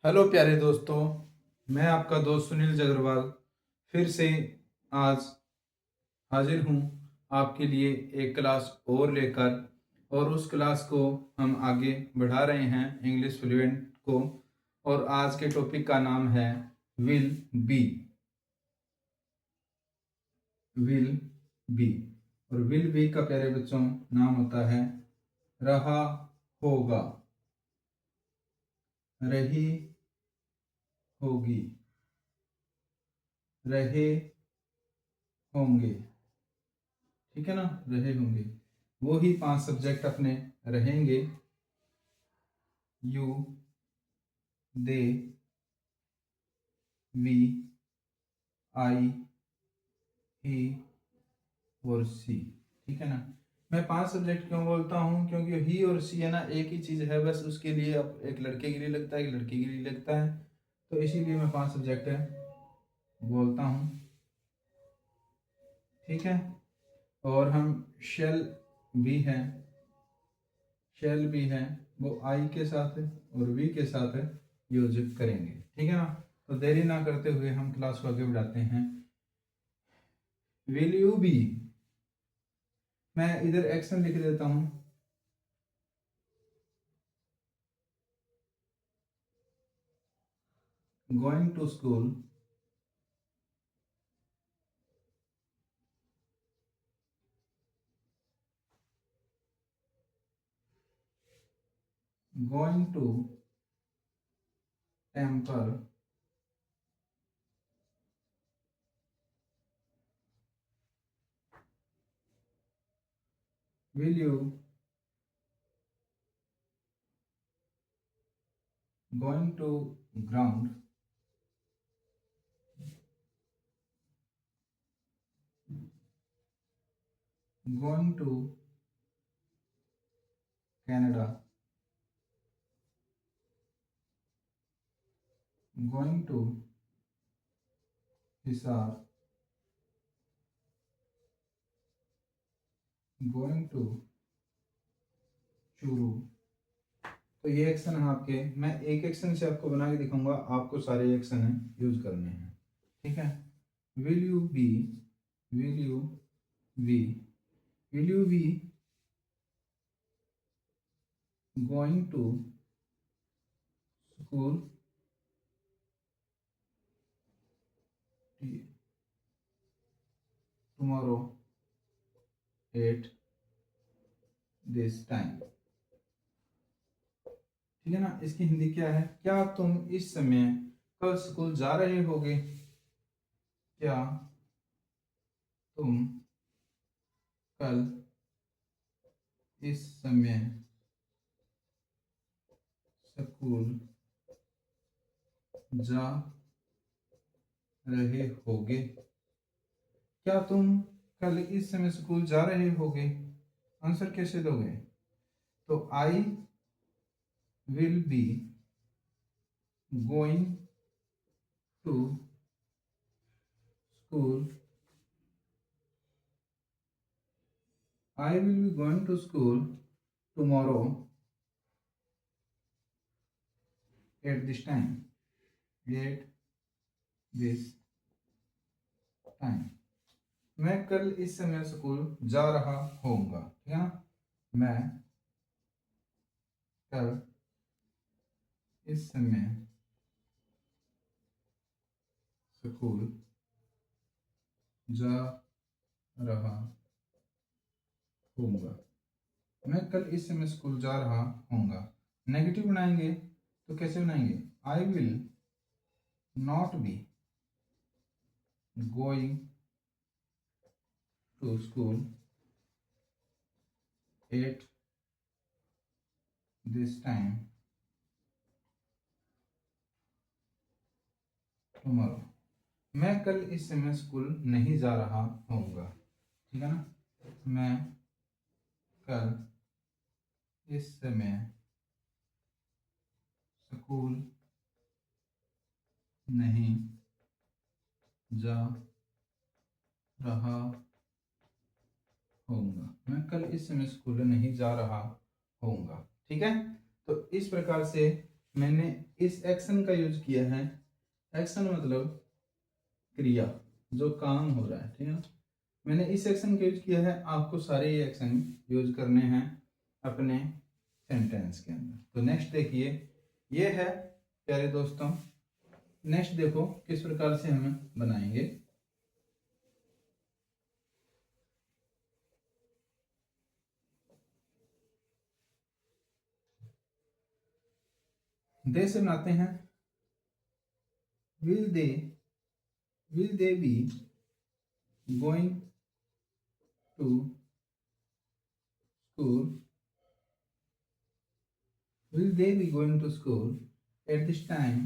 Hello प्यारे दोस्तों, मैं आपका दोस्त सुनील जगरवाल फिर से आज हाजिर हूँ आपके लिए एक क्लास और लेकर। और उस क्लास को हम आगे बढ़ा रहे हैं इंग्लिश फ्लुएंट को। और आज के टॉपिक का नाम है विल बी। विल बी और विल बी का प्यारे बच्चों नाम होता है रहा होगा, रही होगी, रहे होंगे। ठीक है ना, रहे होंगे। वो ही 5 सब्जेक्ट अपने रहेंगे। यू, दे, वी, आई, ही और सी। ठीक है ना। मैं 5 सब्जेक्ट क्यों बोलता हूँ, क्योंकि ही और सी है ना, एक ही चीज है बस। उसके लिए अब एक लड़के के लिए लगता है, एक लड़की के लिए लगता है, तो इसीलिए मैं 5 सब्जेक्ट है बोलता हूँ। ठीक है। और हम शेल भी हैं, शेल भी है, वो आई के साथ और वी के साथ यूज करेंगे। ठीक है ना। तो देरी ना करते हुए हम क्लास को आगे बढ़ाते हैं। विल यू बी, मैं इधर एक्शन लिख देता हूं। Going to school, going to temple, will you going to ground, going to Canada, going to Hisar, going to Churu. तो ये एक्शन है आपके। मैं एक एक्शन से आपको बना के दिखाऊंगा, आपको सारे एक्शन है यूज करने हैं। ठीक है। Will you be, will you be, will you be going to school tomorrow at this time। ठीक है ना। इसकी हिंदी क्या है? क्या तुम इस समय कल स्कूल जा रहे होगे? क्या तुम कल इस समय स्कूल जा रहे होगे? क्या तुम कल इस समय स्कूल जा रहे होगे? आंसर कैसे दोगे? तो I will be going to school, I will be going to school tomorrow at this time, at this time। मैं कल इस समय स्कूल जा रहा होऊंगा। ठीक है ना। मैं कल इस समय स्कूल जा रहा होऊंगा। मैं कल इस समय स्कूल जा रहा होऊंगा। नेगेटिव बनाएंगे तो कैसे बनाएंगे? I will not be going to school at this time tomorrow. मैं कल इस समय स्कूल नहीं जा रहा होऊंगा। ठीक है ना। मैं कल इस समय स्कूल नहीं जा रहा होऊंगा। मैं कल इस समय स्कूल नहीं जा रहा होऊंगा। ठीक है। तो इस प्रकार से मैंने इस एक्शन का यूज किया है। एक्शन मतलब क्रिया, जो काम हो रहा है, ठीक है ना। मैंने इस एक्शन का यूज किया है, आपको सारे ये एक्शन यूज करने हैं अपने सेंटेंस के अंदर। तो नेक्स्ट देखिए, ये है प्यारे दोस्तों, नेक्स्ट देखो किस प्रकार से हम बनाएंगे। दे से बनाते हैं, will they be going to school, will they be going to school at this time,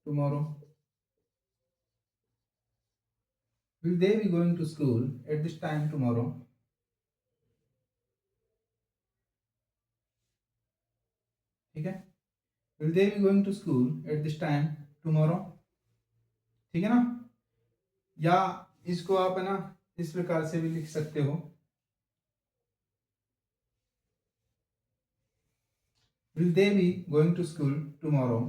tomorrow? Will they be going to school at this time tomorrow? ठीक है, will they be going to school at this time tomorrow? ठीक है ना। या इसको आप है ना इस प्रकार से भी लिख सकते हो, will they be going to school tomorrow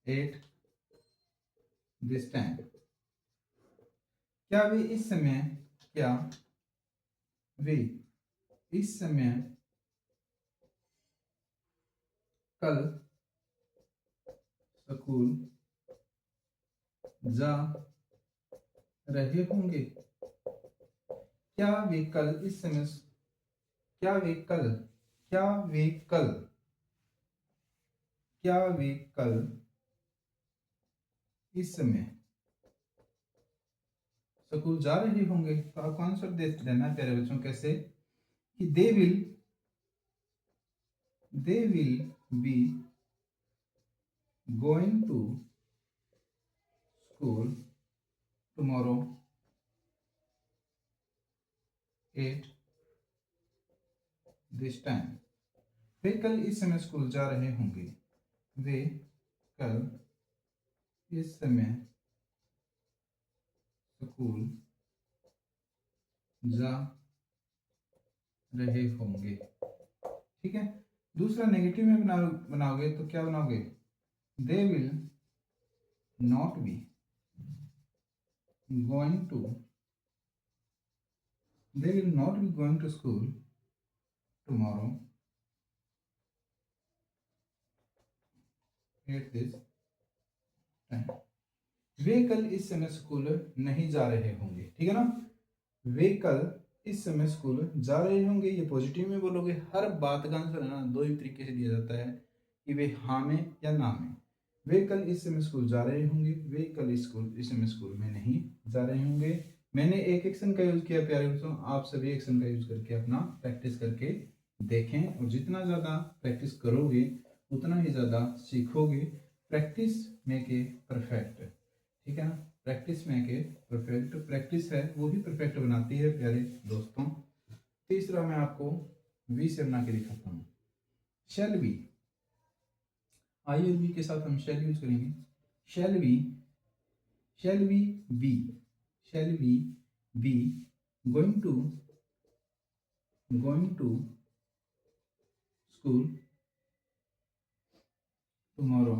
at this time? क्या वे इस समय, क्या वे इस समय कल स्कूल जा रहे होंगे? क्या वे कल इस समय, क्या वे कल, क्या वे कल, क्या वे कल इस समय स्कूल जा रहे होंगे? तो आपको आंसर दे देना प्यारे बच्चों, कैसे कि they will be going to school tomorrow at this time. वे कल इस समय स्कूल जा रहे होंगे, वे कल इस समय स्कूल जा रहे होंगे। ठीक है, दूसरा नेगेटिव में बनाओगे तो क्या बनाओगे, they will not be going to, they will not be going to school tomorrow at this time। वे कल इस समय स्कूल नहीं जा रहे होंगे। ठीक है ना, वे कल इस समय स्कूल जा रहे होंगे, ये पॉजिटिव में बोलोगे। हर बात का आंसर है ना दो ही तरीके से दिया जाता है, कि वे हाँ में या ना में। वे कल इस समय स्कूल जा रहे होंगे, वे कल इस समय स्कूल में नहीं जा रहे होंगे। मैंने एक एक्शन का यूज किया प्यारे बच्चों, आप सभी एक्शन का यूज करके अपना प्रैक्टिस करके देखें, और जितना ज़्यादा प्रैक्टिस करोगे उतना ही ज़्यादा सीखोगे। प्रैक्टिस मेक ए परफेक्ट, ठीक है ना। Practice make a perfect, practice है वो ही परफेक्ट बनाती है प्यारे दोस्तों। तीसरा मैं आपको वी से बना के दिखाता हूँ, शैल बी। आई और बी के साथ हम शैल यूज करेंगे। Shall be be going to school tomorrow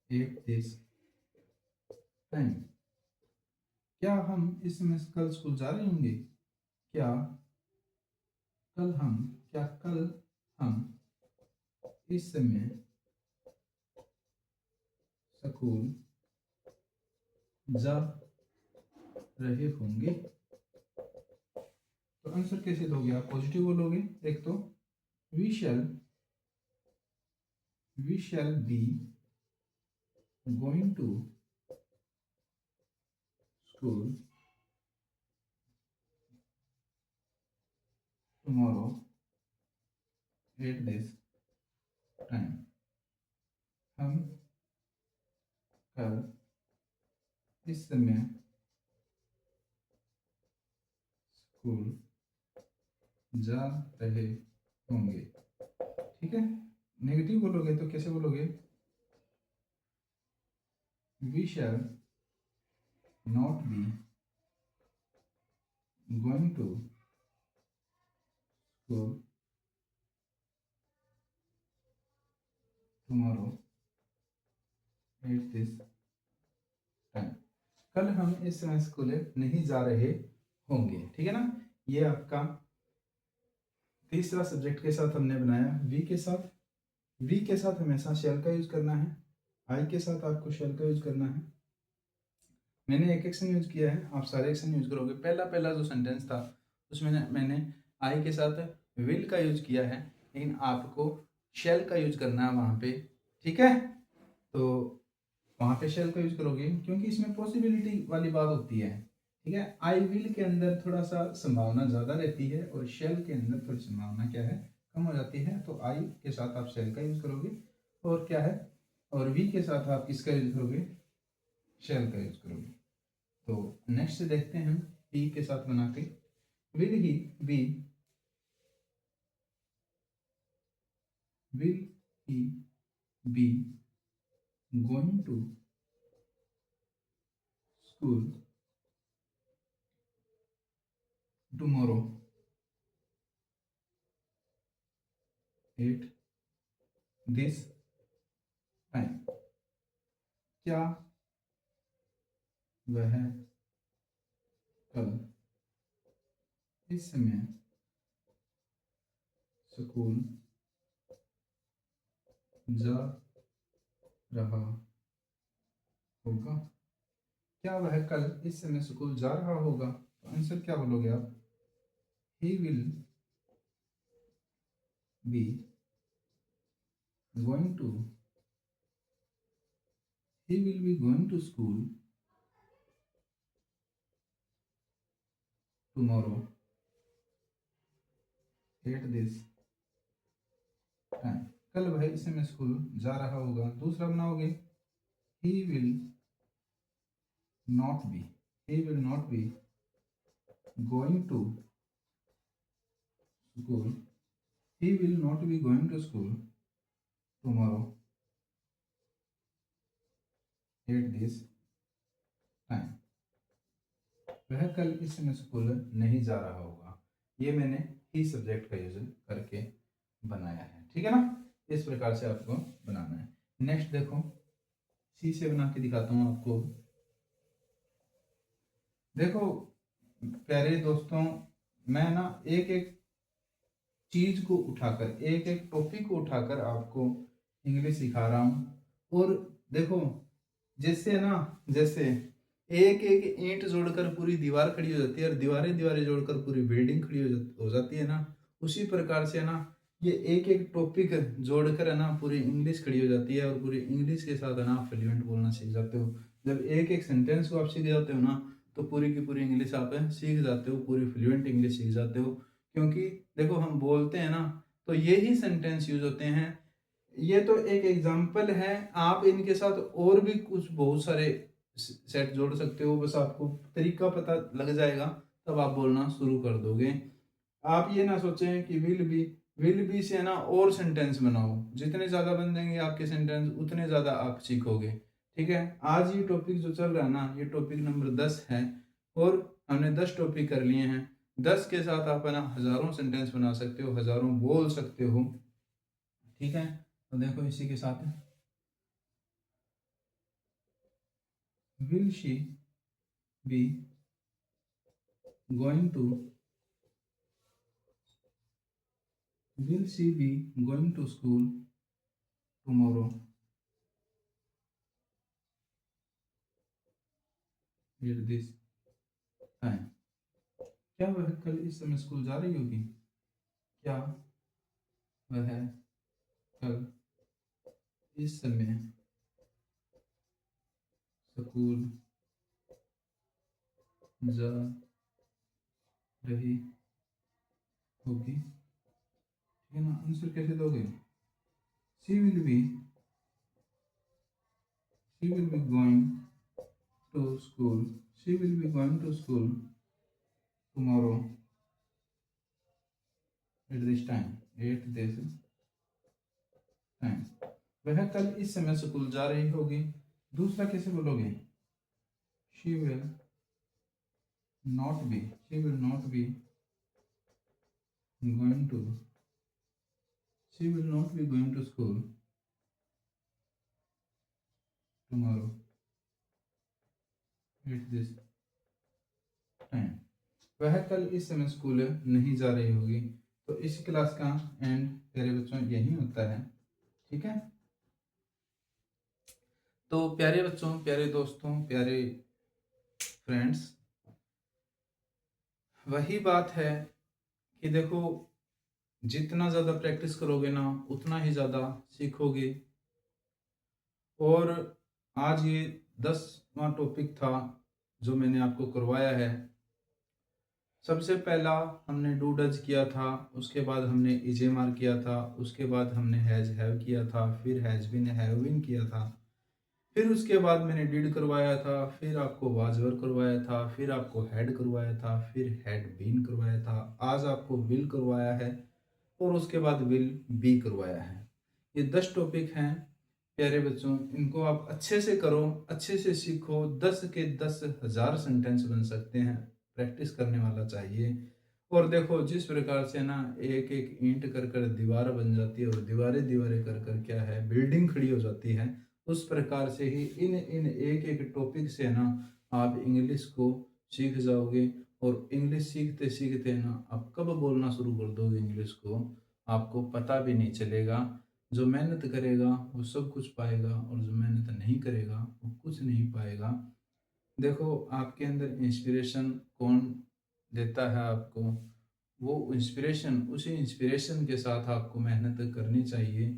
at this time. क्या हम इस समय कल स्कूल जा रहे होंगे? क्या कल हम इस समय स्कूल जा रहे होंगे? तो आंसर कैसे दोगे आप, पॉजिटिव बोलोगे। एक तो we shall be going to school tomorrow at this time. हम कल इस समय स्कूल जा रहे होंगे। ठीक है, नेगेटिव बोलोगे तो कैसे बोलोगे, we shall not be going to school tomorrow at this time. कल हम इस समय स्कूल नहीं जा रहे होंगे। ठीक है ना। ये आपका तीसरा सब्जेक्ट के साथ हमने बनाया। वी के साथ, वी के साथ हमेशा शेल का यूज करना है। आई के साथ आपको शेल का यूज करना है। मैंने एक एक्शन यूज किया है, आप सारे एक्शन यूज करोगे। पहला पहला जो सेंटेंस था उसमें मैंने आई के साथ विल का यूज किया है, लेकिन आपको शेल का यूज करना है वहां पे। ठीक है, तो वहां पे शेल का यूज करोगे क्योंकि इसमें पॉसिबिलिटी वाली बात होती है। ठीक है, आई विल के अंदर थोड़ा सा संभावना ज्यादा रहती है और शेल के अंदर थोड़ी संभावना क्या है, कम हो जाती है। तो आई के साथ आप शेल का यूज करोगे और क्या है, और वी के साथ आप किसका यूज करोगे, शेल का यूज करोगे। तो नेक्स्ट देखते हैं ही के साथ बना के। Will he be, will he be going to school tomorrow at this time. क्या वह कल इस समय स्कूल जा रहा होगा? क्या वह कल इस समय स्कूल जा रहा होगा? तो आंसर क्या बोलोगे आप, he will be going to, he will be going to school tomorrow at this time। कल वह इस समय स्कूल जा रहा होगा। दूसरा बनाओगे, he will not be, he will not be going to school, he will not be going to school tomorrow at this time। वह कल इस समय स्कूल नहीं जा रहा होगा। ये मैंने ही सब्जेक्ट का यूज करके बनाया है। ठीक है ना, इस प्रकार से आपको बनाना है। नेक्स्ट देखो, सी से बना के दिखाता हूं आपको। देखो प्यारे दोस्तों, मैं ना एक एक चीज को उठाकर, एक एक टॉपिक को उठाकर आपको इंग्लिश सिखा रहा हूं। और देखो जैसे ना, जैसे एक एक ईंट जोड़कर पूरी दीवार खड़ी हो जाती है और दीवारें दीवारें जोड़कर पूरी बिल्डिंग खड़ी हो जाती है ना, उसी प्रकार से ना ये एक एक टॉपिक जोड़कर है ना पूरी इंग्लिश खड़ी हो जाती है और पूरी इंग्लिश के साथ है ना फ्लुएंट बोलना सीख जाते हो। जब एक एक सेंटेंस को आप सीख जाते हो ना, तो पूरी की पूरी इंग्लिश आप सीख जाते हो, पूरी फ्लुएंट इंग्लिश सीख जाते हो। क्योंकि देखो हम बोलते हैं ना, तो यही सेंटेंस यूज होते हैं। ये तो एक एग्जाम्पल है, आप इनके साथ और भी कुछ बहुत सारे सेट जोड़ सकते हो। बस आपको तरीका पता लग जाएगा, तब आप बोलना शुरू कर दोगे। आप ये ना सोचें कि विल बी से ना और सेंटेंस बनाओ। जितने ज्यादा बन जाएंगे आपके सेंटेंस, उतने ज्यादा आप सीखोगे। ठीक है, आज ये टॉपिक जो चल रहा है ना, ये टॉपिक नंबर 10 है और हमने 10 टॉपिक कर लिए हैं। 10 के साथ आप है ना हजारों सेंटेंस बना सकते हो, हजारों बोल सकते हो। ठीक है, तो देखो इसी के साथ will she be going to, will she be going to school tomorrow at this time? क्या वह कल इस समय स्कूल जा रही होगी? क्या वह कल इस समय स्कूल जा रही होगी? ठीक है ना, आंसर कैसे दोगे? She will be going to school, she will be going to school tomorrow at this time, at this time। वह कल इस समय स्कूल जा रही होगी। दूसरा कैसे बोलोगे? she will not be, she will not be going to she will not be going to school tomorrow at this time। वह कल इस समय स्कूल नहीं जा रही होगी। तो इस क्लास का एंड प्यारे बच्चों यही होता है। ठीक है, तो प्यारे बच्चों, प्यारे दोस्तों, प्यारे फ्रेंड्स, वही बात है कि देखो, जितना ज़्यादा प्रैक्टिस करोगे ना उतना ही ज़्यादा सीखोगे। और आज ये 10वां टॉपिक था जो मैंने आपको करवाया है। सबसे पहला हमने डू डज किया था, उसके बाद हमने इजेमार किया था, उसके बाद हमने हैज हैव किया था, फिर हैज बिन हैव बिन किया था, फिर उसके बाद मैंने डिड करवाया था, फिर आपको वाजवर करवाया था, फिर आपको हैड करवाया था, फिर हैड बीन करवाया था, आज आपको विल करवाया है और उसके बाद विल बी करवाया है। ये 10 टॉपिक हैं प्यारे बच्चों, इनको आप अच्छे से करो, अच्छे से सीखो। 10 के 10,000 सेंटेंस बन सकते हैं, प्रैक्टिस करने वाला चाहिए। और देखो, जिस प्रकार से ना एक एक ईंट कर कर दीवार बन जाती है और दीवारें दीवारें कर कर क्या है बिल्डिंग खड़ी हो जाती है, उस प्रकार से ही इन इन एक एक टॉपिक से ना आप इंग्लिश को सीख जाओगे। और इंग्लिश सीखते सीखते ना आप कब बोलना शुरू कर दोगे इंग्लिश को, आपको पता भी नहीं चलेगा। जो मेहनत करेगा वो सब कुछ पाएगा और जो मेहनत नहीं करेगा वो कुछ नहीं पाएगा। देखो, आपके अंदर इंस्पिरेशन कौन देता है आपको, वो इंस्पिरेशन, उसी इंस्पिरेशन के साथ आपको मेहनत करनी चाहिए।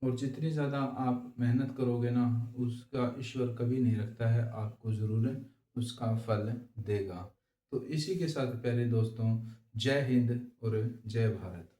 और जितनी ज़्यादा आप मेहनत करोगे ना उसका ईश्वर कभी नहीं रखता है, आपको ज़रूर उसका फल देगा। तो इसी के साथ प्यारे दोस्तों, जय हिंद और जय भारत।